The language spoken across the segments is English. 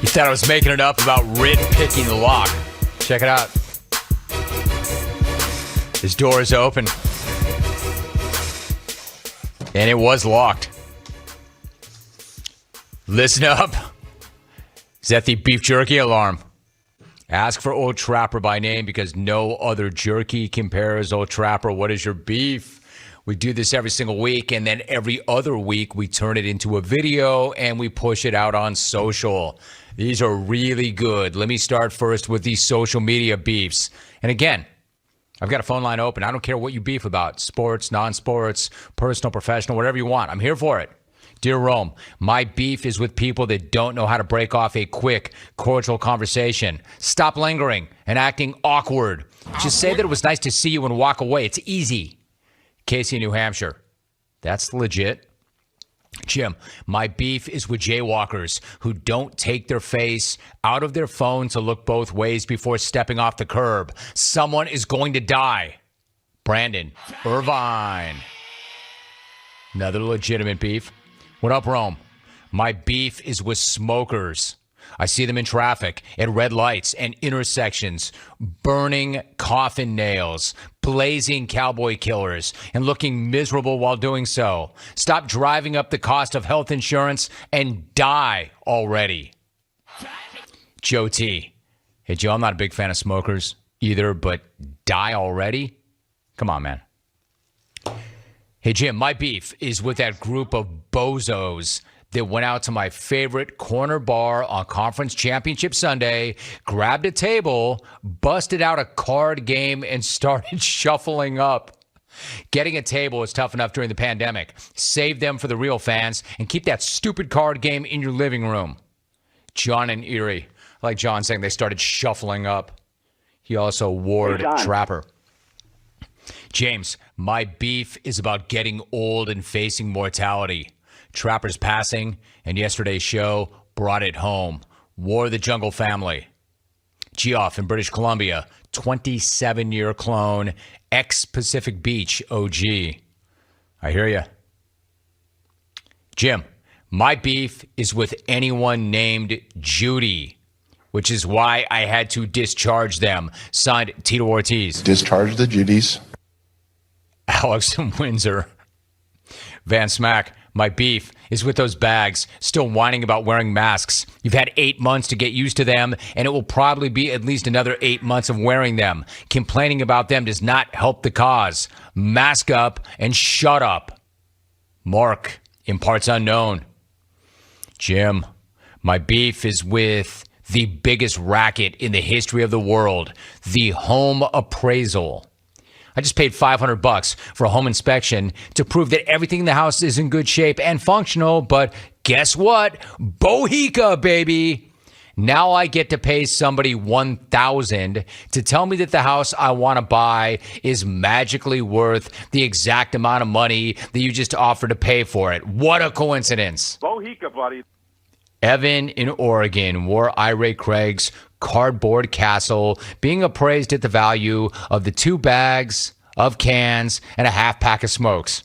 Thought I was making it up about Rit picking the lock. Check it out. His door is open. And it was locked. Listen up. Is that the beef jerky alarm? Ask for Old Trapper by name because no other jerky compares. Old Trapper, what is your beef? We do this every single week, and then every other week we turn it into a video and we push it out on social. These are really good. Let me start first with these social media beefs. And again, I've got a phone line open. I don't care what you beef about. Sports, non-sports, personal, professional, whatever you want. I'm here for it. Dear Rome, my beef is with people that don't know how to break off a quick, cordial conversation. Stop lingering and acting awkward. Just say that it was nice to see you and walk away. It's easy. Casey, New Hampshire. That's legit. Jim, my beef is with jaywalkers who don't take their face out of their phone to look both ways before stepping off the curb. Someone is going to die. Brandon, Irvine. Another legitimate beef. What up, Rome? My beef is with smokers. I see them in traffic, at red lights and intersections, burning coffin nails, blazing cowboy killers, and looking miserable while doing so. Stop driving up the cost of health insurance and die already. Joe T. Hey, Joe, I'm not a big fan of smokers either, but die already? Come on, man. Hey, Jim, my beef is with that group of bozos that went out to my favorite corner bar on Conference Championship Sunday, grabbed a table, busted out a card game, and started shuffling up. Getting a table is tough enough during the pandemic. Save them for the real fans and keep that stupid card game in your living room. John in Erie. I like John saying they started shuffling up. He also warred Trapper. James, my beef is about getting old and facing mortality. Trapper's passing, and yesterday's show brought it home. War of the Jungle Family. Geoff in British Columbia, 27-year clone, ex-Pacific Beach OG. I hear you. Jim, my beef is with anyone named Judy, which is why I had to discharge them. Signed, Tito Ortiz. Discharge the Judys. Alex in Windsor. Van Smack. My beef is with those bags still whining about wearing masks. You've had 8 months to get used to them, and it will probably be at least another 8 months of wearing them. Complaining about them does not help the cause. Mask up and shut up. Mark, in parts unknown. Jim, my beef is with the biggest racket in the history of the world, the home appraisal. I just paid $500 for a home inspection to prove that everything in the house is in good shape and functional, but guess what? Bohica, baby. Now I get to pay somebody $1,000 to tell me that the house I want to buy is magically worth the exact amount of money that you just offered to pay for it. What a coincidence. Bohica, buddy. Evan in Oregon wore irate Craig's cardboard castle being appraised at the value of the 2 bags of cans and a half pack of smokes.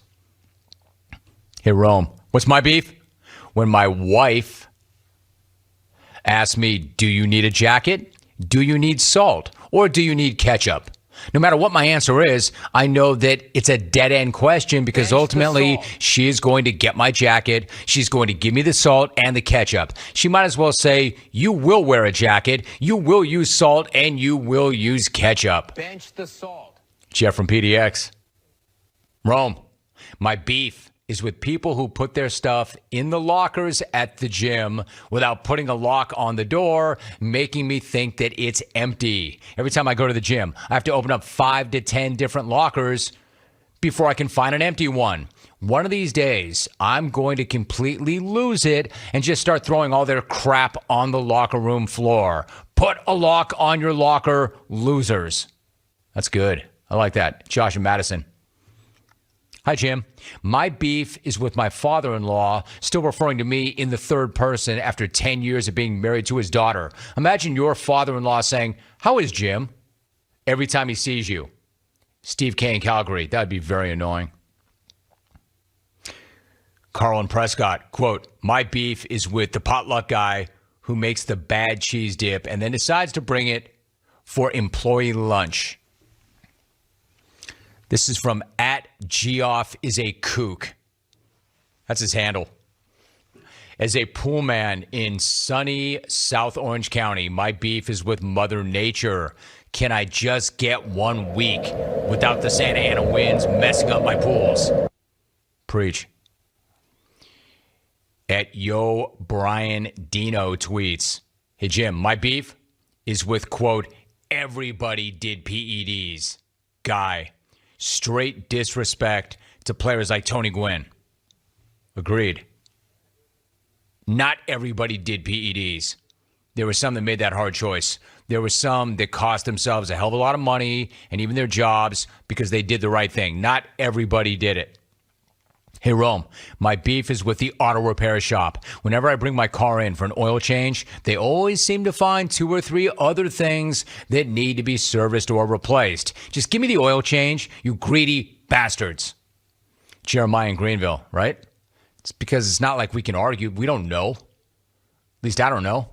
Hey, Rome, what's my beef? When my wife asked me, do you need a jacket? Do you need salt? Or do you need ketchup? No matter what my answer is, I know that it's a dead-end question because ultimately she is going to get my jacket. She's going to give me the salt and the ketchup. She might as well say, you will wear a jacket, you will use salt, and you will use ketchup. Bench the salt. Geoff from PDX. Rome, my beef is with people who put their stuff in the lockers at the gym without putting a lock on the door, making me think that it's empty. Every time I go to the gym, I have to open up 5 to 10 different lockers before I can find an empty one. One of these days, I'm going to completely lose it and just start throwing all their crap on the locker room floor. Put a lock on your locker, losers. That's good. I like that. Josh and Madison. Hi, Jim. My beef is with my father-in-law, still referring to me in the third person after 10 years of being married to his daughter. Imagine your father-in-law saying, how is Jim? Every time he sees you. Steve K in Calgary. That would be very annoying. Karl and Prescott, quote, my beef is with the potluck guy who makes the bad cheese dip and then decides to bring it for employee lunch. This is from @GeoffIsAKook. That's his handle. As a pool man in sunny South Orange County, my beef is with Mother Nature. Can I just get 1 week without the Santa Ana winds messing up my pools? Preach. @YoBrianDino tweets, hey Jim, my beef is with, quote, everybody did PEDs. Guy. Straight disrespect to players like Tony Gwynn. Agreed. Not everybody did PEDs. There were some that made that hard choice. There were some that cost themselves a hell of a lot of money and even their jobs because they did the right thing. Not everybody did it. Hey, Rome, my beef is with the auto repair shop. Whenever I bring my car in for an oil change, they always seem to find 2 or 3 other things that need to be serviced or replaced. Just give me the oil change, you greedy bastards. Jerimiah in Greenville, right? It's because it's not like we can argue. We don't know. At least I don't know.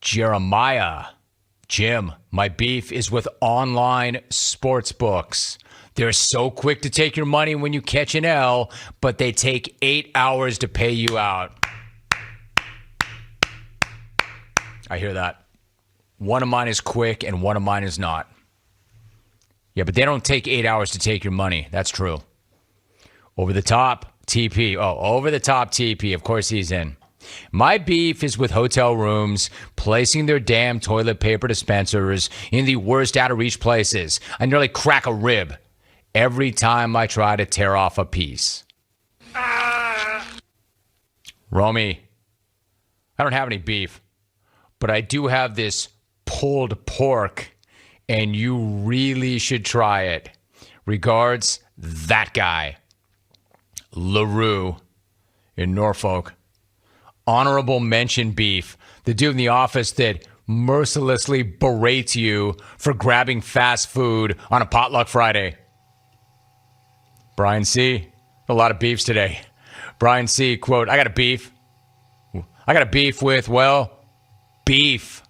Jerimiah. Jim, my beef is with online sports books. They're so quick to take your money when you catch an L, but they take 8 hours to pay you out. I hear that. One of mine is quick and one of mine is not. Yeah, but they don't take 8 hours to take your money. That's true. Over the top TP. Oh, over the top TP. Of course he's in. My beef is with hotel rooms placing their damn toilet paper dispensers in the worst out of reach places. I nearly crack a rib every time I try to tear off a piece. Romy, I don't have any beef, but I do have this pulled pork, and you really should try it. Regards, that guy. Larue in Norfolk. Honorable mention beef. The dude in the office that mercilessly berates you for grabbing fast food on a potluck Friday. Brian C. A lot of beefs today. Brian C. Quote, I got a beef with, well, beef.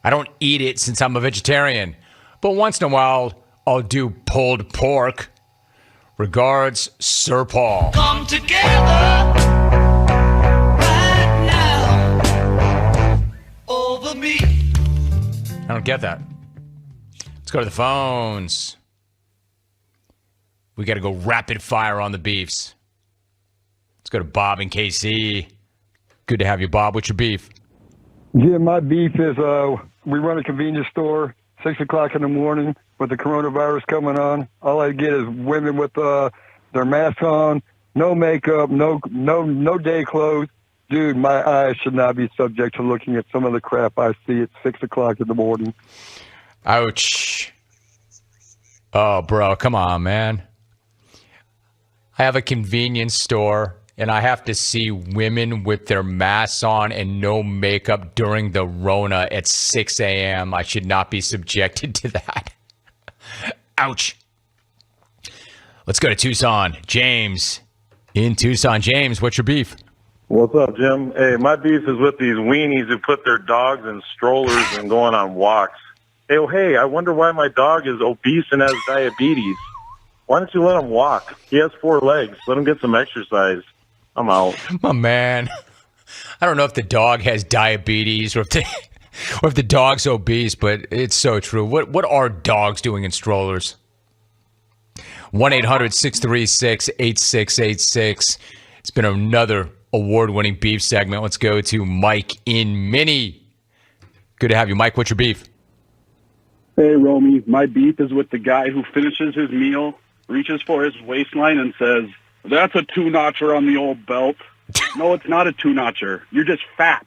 I don't eat it since I'm a vegetarian. But once in a while, I'll do pulled pork. Regards, Sir Paul. Come together right now over me. I don't get that. Let's go to the phones. We got to go rapid fire on the beefs. Let's go to Bob in KC. Good to have you, Bob. What's your beef? Yeah, my beef is we run a convenience store, 6 o'clock in the morning with the coronavirus coming on. All I get is women with their masks on, no makeup, no day clothes. Dude, my eyes should not be subject to looking at some of the crap I see at 6 o'clock in the morning. Ouch. Oh, bro, come on, man. I have a convenience store, and I have to see women with their masks on and no makeup during the Rona at 6 a.m. I should not be subjected to that. Ouch. Let's go to Tucson. James in Tucson. James, what's your beef? What's up, Jim? Hey, my beef is with these weenies who put their dogs in strollers and going on walks. Hey, I wonder why my dog is obese and has diabetes. Why don't you let him walk? He has 4 legs. Let him get some exercise. I'm out. My man. I don't know if the dog has diabetes or if the dog's obese, but it's so true. What are dogs doing in strollers? 1-800-636-8686. It's been another award-winning beef segment. Let's go to Mike in Minnie. Good to have you, Mike. What's your beef? Hey, Romy. My beef is with the guy who finishes his meal, reaches for his waistline, and says, that's a 2-notcher on the old belt. No, it's not a 2-notcher. You're just fat.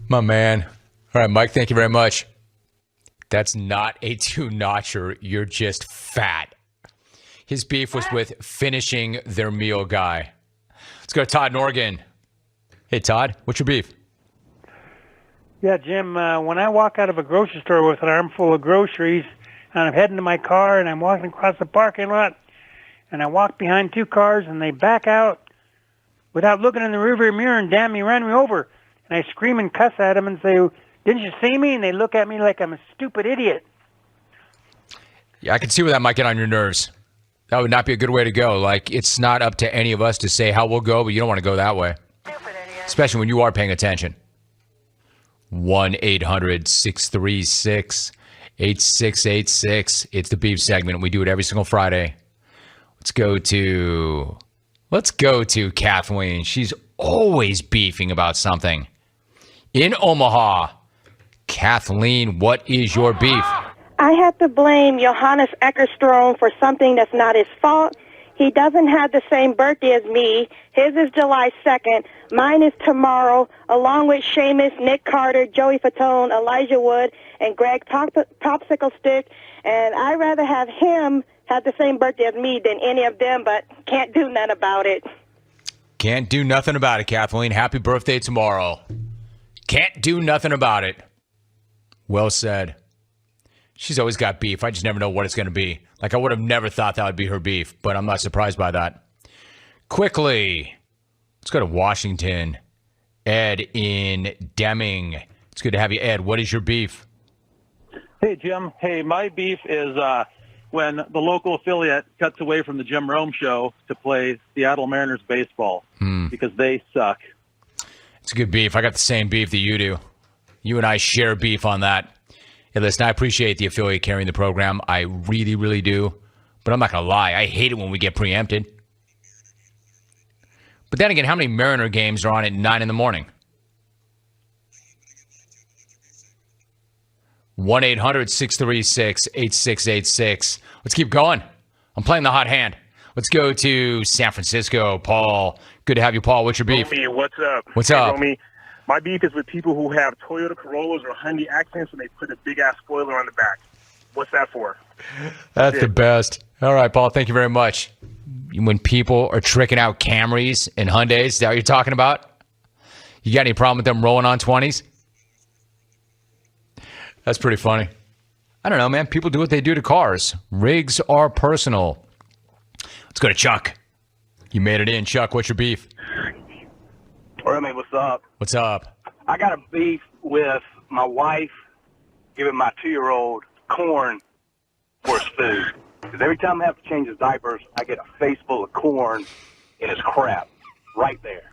My man. All right, Mike, thank you very much. That's not a 2-notcher. You're just fat. His beef was with finishing their meal guy. Let's go to Todd in Oregon. Hey, Todd, what's your beef? Yeah, Jim, when I walk out of a grocery store with an armful of groceries, and I'm heading to my car, and I'm walking across the parking lot, and I walk behind 2 cars, and they back out without looking in the rearview mirror, and damn, he ran me over. And I scream and cuss at him and say, "Didn't you see me?" And they look at me like I'm a stupid idiot. Yeah, I can see where that might get on your nerves. That would not be a good way to go. Like, it's not up to any of us to say how we'll go, but you don't want to go that way. Especially when you are paying attention. 1-800-636-8686. It's the beef segment. We do it every single Friday. Let's go to Kathleen. She's always beefing about something. In Omaha, Kathleen, what is your beef? I have to blame Johannes Eckerström for something that's not his fault. He doesn't have the same birthday as me. His is July 2nd. Mine is tomorrow, along with Seamus, Nick Carter, Joey Fatone, Elijah Wood, and Greg Popsicle Stick. And I'd rather have him have the same birthday as me than any of them, but can't do nothing about it. Can't do nothing about it, Kathleen. Happy birthday tomorrow. Can't do nothing about it. Well said. She's always got beef. I just never know what it's going to be. Like, I would have never thought that would be her beef, but I'm not surprised by that. Quickly, let's go to Washington. Ed in Deming. It's good to have you, Ed. What is your beef? Hey, Jim. Hey, my beef is when the local affiliate cuts away from the Jim Rome show to play Seattle Mariners baseball because they suck. It's a good beef. I got the same beef that you do. You and I share beef on that. Hey, listen, I appreciate the affiliate carrying the program. I really, really do. But I'm not going to lie. I hate it when we get preempted. But then again, how many Mariner games are on at 9 in the morning? 1-800-636-8686. Let's keep going. I'm playing the hot hand. Let's go to San Francisco. Paul, good to have you, Paul. What's your beef? Romy, what's up? What's up? Romy, my beef is with people who have Toyota Corollas or Hyundai Accents and they put a big-ass spoiler on the back. What's that for? That's the best. All right, Paul, thank you very much. When people are tricking out Camrys and Hyundais, is that what you're talking about? You got any problem with them rolling on 20s? That's pretty funny. I don't know, man. People do what they do to cars. Rigs are personal. Let's go to Chuck. You made it in. Chuck, what's your beef? Romy, what's up? What's up? I got a beef with my wife giving my 2-year-old corn for his food. Because every time I have to change his diapers, I get a face full of corn in his crap right there.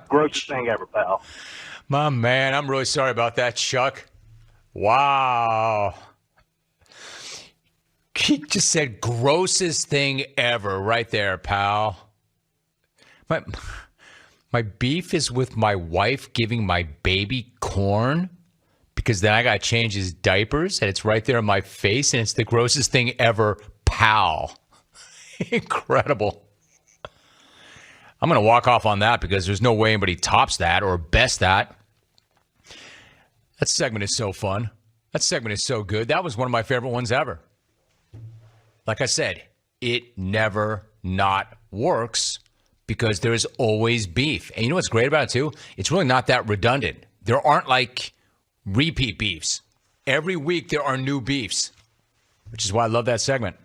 Grossest thing ever, pal. My man, I'm really sorry about that, Chuck. Wow. He just said grossest thing ever right there, pal. My beef is with my wife giving my baby corn because then I got to change his diapers and it's right there in my face and it's the grossest thing ever, pal. Incredible. I'm going to walk off on that because there's no way anybody tops that or bests that. That segment is so fun. That segment is so good. That was one of my favorite ones ever. Like I said, it never not works because there's always beef. And you know what's great about it, too? It's really not that redundant. There aren't, like, repeat beefs. Every week there are new beefs, which is why I love that segment.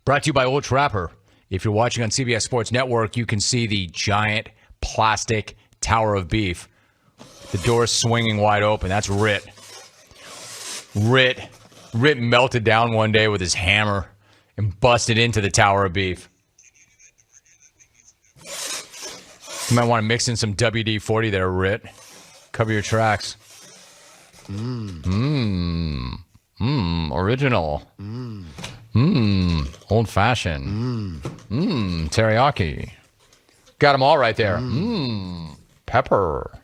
Brought to you by Old Trapper. If you're watching on CBS Sports Network, you can see the giant plastic tower of beef. The door swinging wide open. That's Rit. Rit melted down one day with his hammer and busted into the tower of beef. You might want to mix in some WD-40 there, Rit. Cover your tracks. Original. Old-fashioned. Teriyaki. Got them all right there. Pepper.